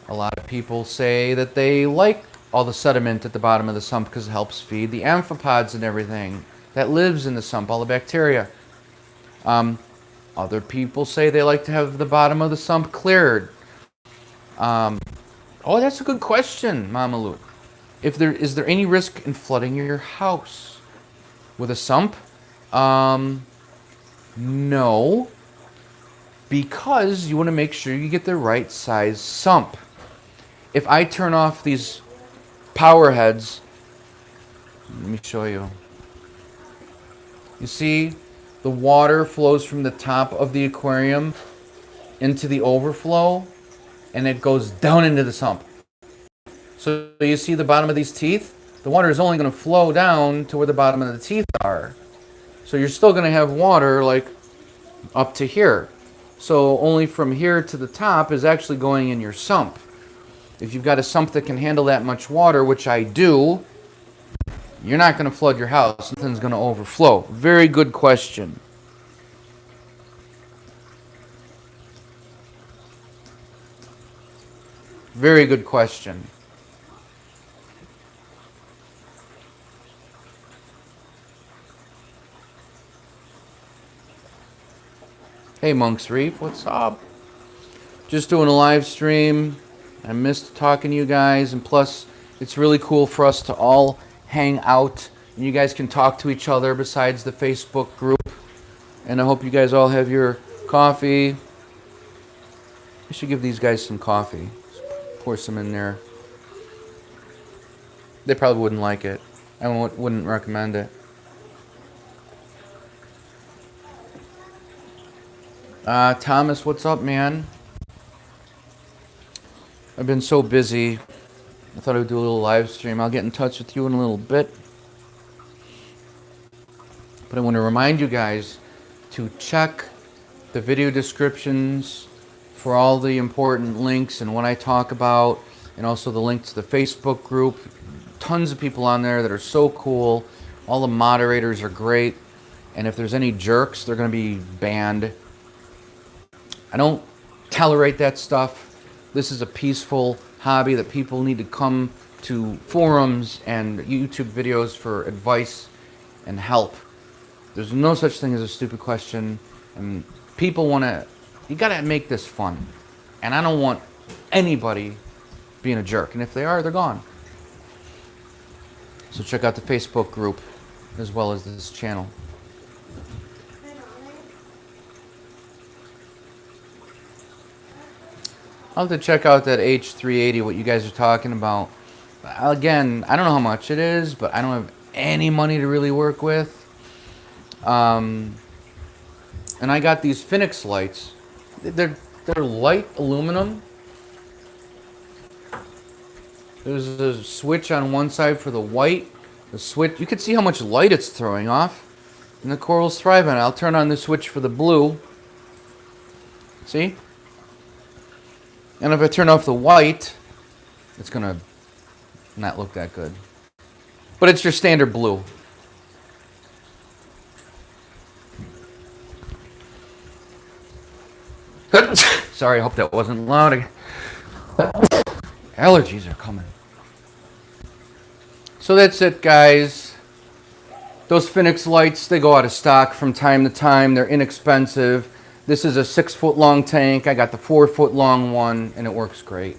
A lot of people say that they like all the sediment at the bottom of the sump because it helps feed the amphipods and everything that lives in the sump, all the bacteria. Other people say they like to have the bottom of the sump cleared. Oh, that's a good question, Mama Lou. Is there any risk in flooding your house with a sump? No, because you want to make sure you get the right size sump. If I turn off these power heads, let me show you. You see, the water flows from the top of the aquarium into the overflow, and it goes down into the sump. So you see the bottom of these teeth? The water is only going to flow down to where the bottom of the teeth are. So you're still going to have water like up to here. So only from here to the top is actually going in your sump. If you've got a sump that can handle that much water, which I do, you're not going to flood your house. Nothing's going to overflow. Very good question. Very good question. Hey, Monk's Reef, what's up? Just doing a live stream. I missed talking to you guys, and plus, it's really cool for us to all hang out, and you guys can talk to each other besides the Facebook group. And I hope you guys all have your coffee. I should give these guys some coffee. Just pour some in there. They probably wouldn't like it. I wouldn't recommend it. Thomas, what's up, man? I've been so busy. I thought I would do a little live stream. I'll get in touch with you in a little bit. But I want to remind you guys to check the video descriptions for all the important links and what I talk about, and also the link to the Facebook group. Tons of people on there that are so cool. All the moderators are great. And if there's any jerks, they're going to be banned. I don't tolerate that stuff. This is a peaceful hobby that people need to come to forums and YouTube videos for advice and help. There's no such thing as a stupid question. And people want to... You got to make this fun. And I don't want anybody being a jerk. And if they are, they're gone. So check out the Facebook group as well as this channel. I'll have to check out that H380, what you guys are talking about. Again, I don't know how much it is, but I don't have any money to really work with. And I got these Phoenix lights. They're light aluminum. There's a switch on one side for the white. The switch, you can see how much light it's throwing off. And the corals thrive on it. I'll turn on the switch for the blue. See? And if I turn off the white, it's going to not look that good. But it's your standard blue. Sorry, I hope that wasn't loud. Allergies are coming. So that's it, guys. Those Phoenix lights, they go out of stock from time to time. They're inexpensive. This is a 6-foot long tank. I got the 4-foot long one, and it works great.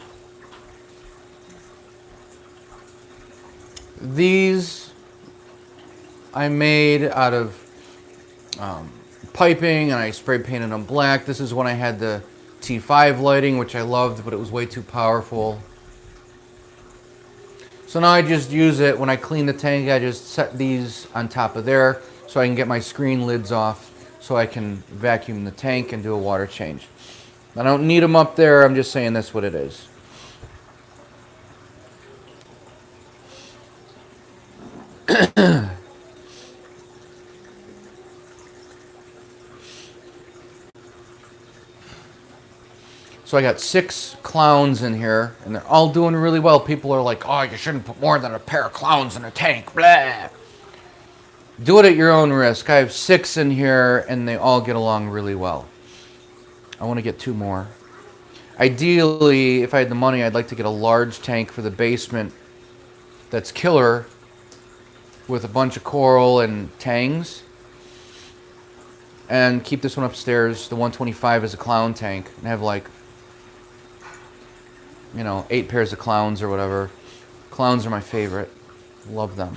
These I made out of piping, and I spray painted them black. This is when I had the T5 lighting, which I loved, but it was way too powerful. So now I just use it when I clean the tank. I just set these on top of there so I can get my screen lids off, so I can vacuum the tank and do a water change. I don't need them up there. I'm just saying that's what it is. So I got 6 clowns in here, and they're all doing really well. People are like, oh, you shouldn't put more than a pair of clowns in a tank, blah. Do it at your own risk. I have 6 in here, and they all get along really well. I want to get 2 more. Ideally, if I had the money, I'd like to get a large tank for the basement that's killer with a bunch of coral and tangs. And keep this one upstairs, the 125 as a clown tank, and have like, you know, 8 pairs of clowns or whatever. Clowns are my favorite. Love them.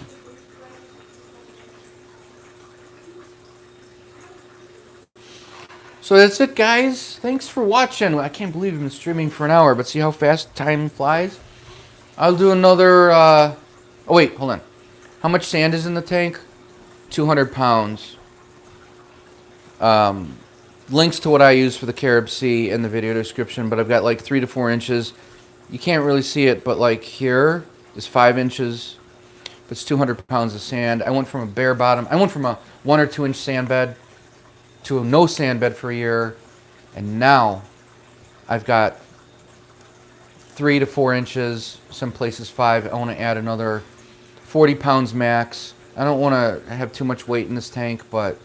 So that's it, guys. Thanks for watching. I can't believe I've been streaming for an hour, but see how fast time flies? I'll do another, oh wait, hold on. How much sand is in the tank? 200 pounds. Links to what I use for the Carib Sea in the video description, but I've got like 3 to 4 inches. You can't really see it, but like here is 5 inches. It's 200 pounds of sand. I went from a bare bottom. I went from a 1 or 2 inch sand bed to a no sand bed for a year, and now I've got 3 to 4 inches, some places 5. I want to add another 40 pounds max. I don't want to have too much weight in this tank, but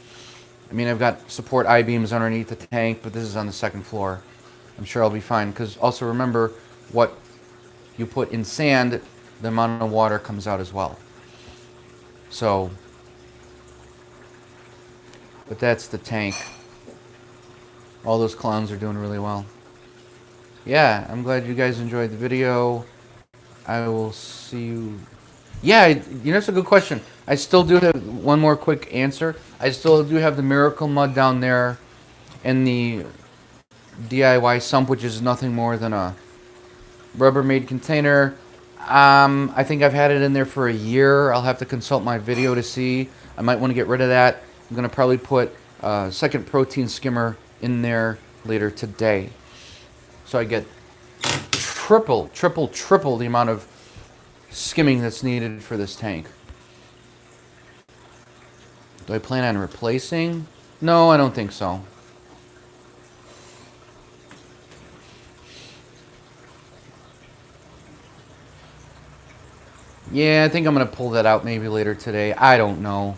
I mean, I've got support I-beams underneath the tank, but this is on the 2nd floor. I'm sure I'll be fine, because also remember, what you put in sand, the amount of water comes out as well. So, but that's the tank. All those clowns are doing really well. Yeah, I'm glad you guys enjoyed the video. I will see you. Yeah, you know, that's a good question. I still do have one more quick answer. I still do have the Miracle Mud down there in the DIY sump, which is nothing more than a Rubbermaid container. I think I've had it in there for a year. I'll have to consult my video to see. I might want to get rid of that. I'm going to probably put a second protein skimmer in there later today. So I get triple the amount of skimming that's needed for this tank. Do I plan on replacing? No, I don't think so. Yeah, I think I'm going to pull that out maybe later today. I don't know.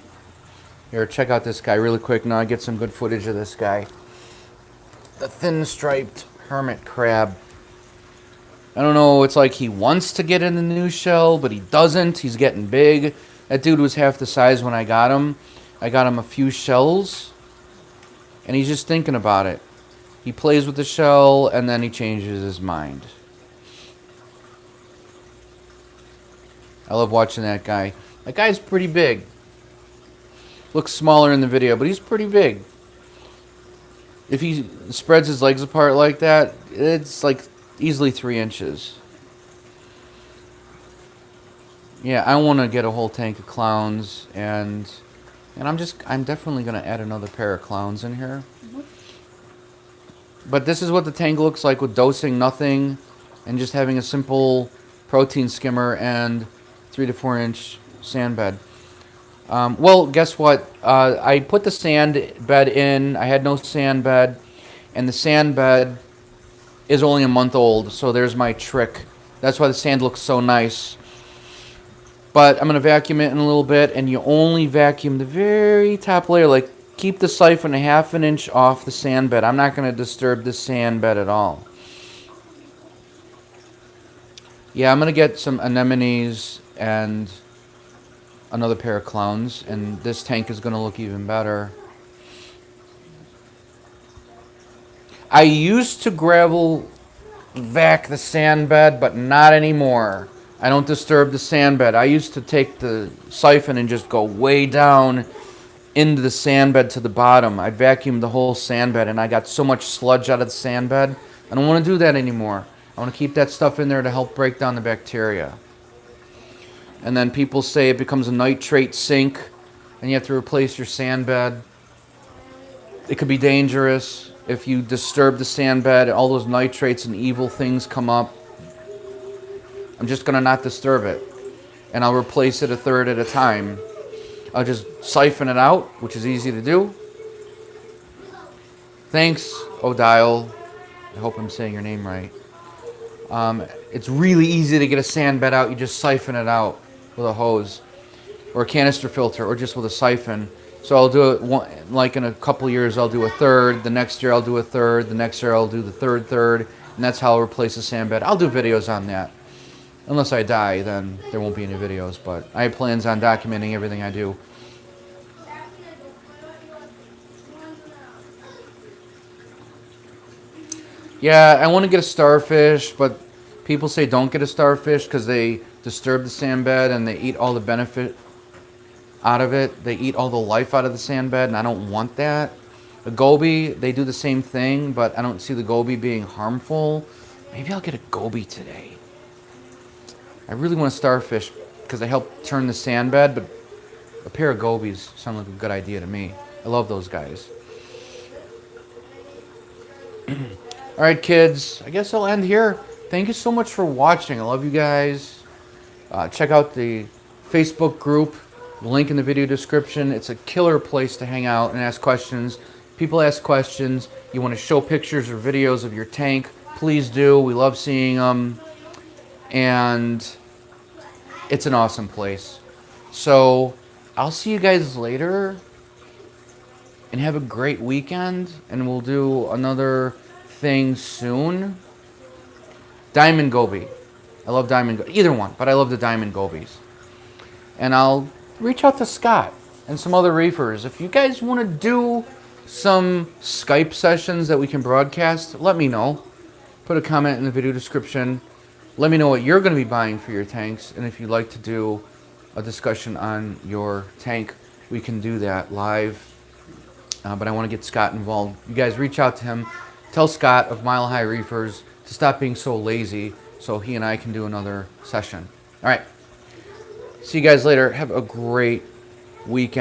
Here, check out this guy really quick. Now I get some good footage of this guy. The thin-striped hermit crab. I don't know, it's like he wants to get in the new shell, but he doesn't. He's getting big. That dude was half the size when I got him. I got him a few shells, and he's just thinking about it. He plays with the shell, and then he changes his mind. I love watching that guy. That guy's pretty big. Looks smaller in the video, but he's pretty big. If he spreads his legs apart like that, it's like easily 3 inches. Yeah, I want to get a whole tank of clowns, and I'm definitely going to add another pair of clowns in here. But this is what the tank looks like with dosing nothing and just having a simple protein skimmer and 3 to 4 inch sand bed. Well, guess what? I put the sand bed in. I had no sand bed, and the sand bed is only a month old, so there's my trick. That's why the sand looks so nice. But I'm going to vacuum it in a little bit, and you only vacuum the very top layer. Like, keep the siphon a half an inch off the sand bed. I'm not going to disturb the sand bed at all. Yeah, I'm going to get some anemones and another pair of clowns, and this tank is going to look even better. I used to gravel vac the sand bed, but not anymore. I don't disturb the sand bed. I used to take the siphon and just go way down into the sand bed to the bottom. I vacuumed the whole sand bed, and I got so much sludge out of the sand bed. I don't want to do that anymore. I want to keep that stuff in there to help break down the bacteria. And then people say it becomes a nitrate sink, and you have to replace your sand bed. It could be dangerous. If you disturb the sand bed, all those nitrates and evil things come up. I'm just going to not disturb it. and I'll replace it a third at a time. I'll just siphon it out, which is easy to do. Thanks, Odile. I hope I'm saying your name right. It's really easy to get a sand bed out. You just siphon it out with a hose or a canister filter or just with a siphon. So I'll do it like in a couple years. I'll do a third. The next year I'll do a third. The next year I'll do the third, and that's how I'll replace the sand bed. I'll do videos on that. Unless I die, then there won't be any videos. But I have plans on documenting everything I do. Yeah, I want to get a starfish, but people say don't get a starfish because they disturb the sand bed and they eat all the benefit out of it. They eat all the life out of the sand bed, and I don't want that. The goby, they do the same thing, but I don't see the goby being harmful. Maybe I'll get a goby today. I really want a starfish because they help turn the sand bed, but a pair of gobies sound like a good idea to me. I love those guys. All right, kids, I guess I'll end here. Thank you so much for watching. I love you guys. Check out the Facebook group, link in the video description. It's a killer place to hang out and ask questions. People ask questions. You want to show pictures or videos of your tank, please do. We love seeing them. And it's an awesome place. So I'll see you guys later. And have a great weekend. And we'll do another thing soon. Diamond goby. I love diamond goby. Either one, but I love the diamond gobies. And I'll reach out to Scott and some other reefers. If you guys want to do some Skype sessions that we can broadcast, let me know. Put a comment in the video description. Let me know what you're going to be buying for your tanks. And if you'd like to do a discussion on your tank, we can do that live. But I want to get Scott involved. You guys reach out to him. Tell Scott of Mile High Reefers to stop being so lazy so he and I can do another session. All right. See you guys later. Have a great weekend.